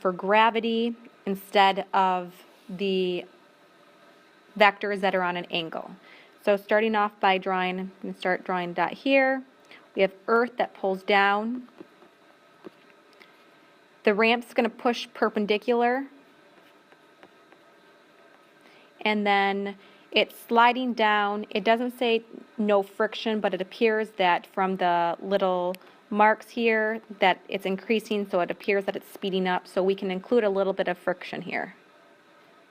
for gravity instead of the vectors that are on an angle. So starting off by drawing, I'm going to start drawing a dot here. We have Earth that pulls down. The ramp's going to push perpendicular. And then it's sliding down. It doesn't say no friction, but it appears that from the little marks here that it's increasing, so it appears that it's speeding up. So we can include a little bit of friction here.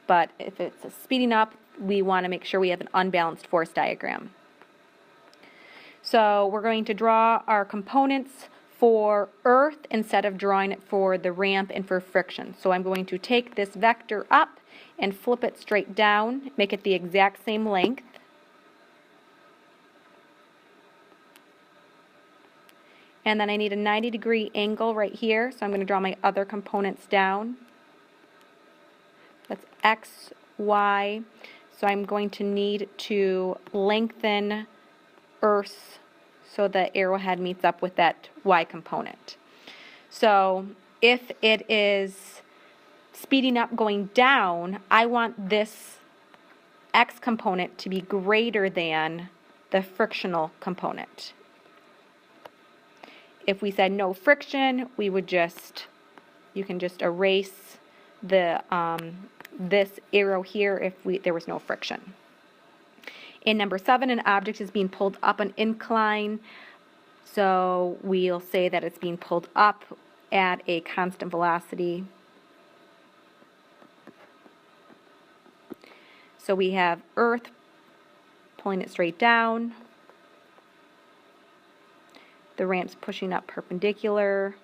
But if it's speeding up, we want to make sure we have an unbalanced force diagram. So we're going to draw our components for Earth instead of drawing it for the ramp and for friction. So I'm going to take this vector up and flip it straight down, make it the exact same length. And then I need a 90-degree angle right here, so I'm going to draw my other components down. That's X, Y. So I'm going to need to lengthen Earth so the arrowhead meets up with that Y component. So if it is speeding up going down, I want this X component to be greater than the frictional component. If we said no friction, we would you can just erase the this arrow here if there was no friction. In number 7, an object is being pulled up an incline, so we'll say that it's being pulled up at a constant velocity. So we have Earth pulling it straight down. The ramp's pushing up perpendicular.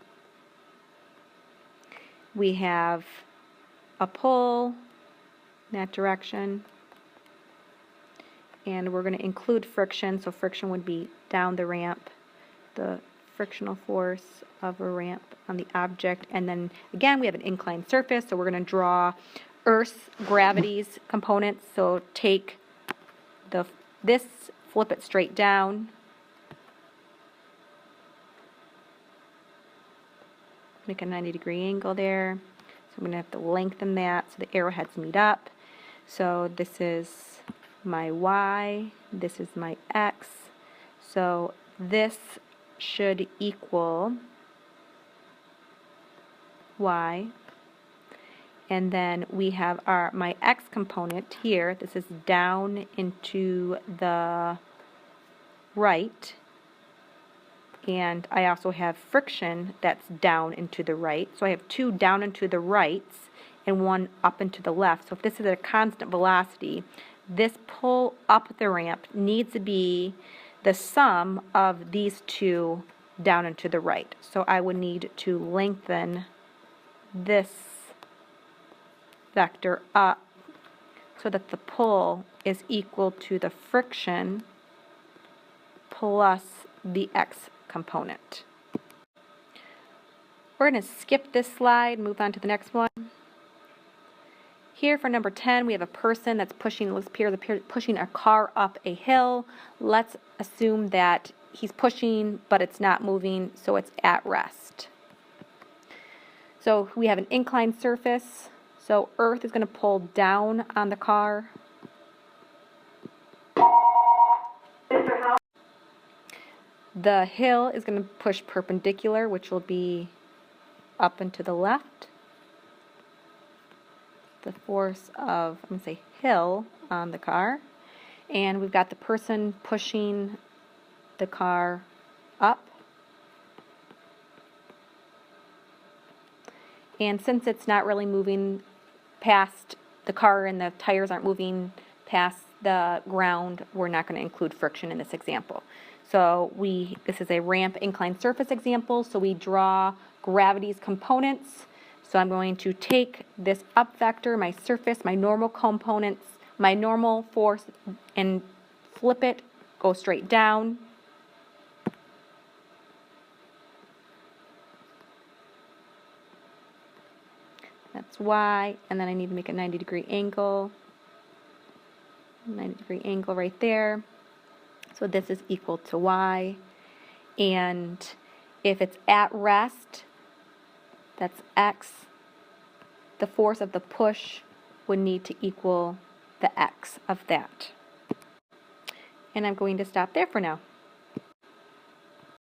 We have a pull in that direction. And we're going to include friction, so friction would be down the ramp, the frictional force of a ramp on the object. And then again, we have an inclined surface, so we're going to draw Earth's gravity's components. So take this, flip it straight down. Make a 90-degree angle there. So I'm going to have to lengthen that so the arrowheads meet up. So this is my Y, this is my X. So this should equal Y. And then we have my X component here. This is down into the right. And I also have friction that's down into the right. So I have 2 down into the rights and 1 up into the left. So if this is a constant velocity, this pull up the ramp needs to be the sum of these 2 down and to the right. So I would need to lengthen this vector up so that the pull is equal to the friction plus the X component. We're going to skip this slide and move on to the next one. Here for number 10, we have a person that's pushing a car up a hill. Let's assume that he's pushing, but it's not moving, so it's at rest. So we have an inclined surface. So Earth is going to pull down on the car. The hill is going to push perpendicular, which will be up and to the left. The force of, I'm going to say hill on the car. And we've got the person pushing the car up. And since it's not really moving past the car and the tires aren't moving past the ground, we're not going to include friction in this example. So this is a ramp inclined surface example, so we draw gravity's components. So I'm going to take this up vector, my surface, my normal components, my normal force, and flip it, go straight down. That's Y, and then I need to make a 90-degree angle. 90-degree angle right there. So this is equal to Y. And if it's at rest, that's X. the force of the push would need to equal the x of that. And I'm going to stop there for now.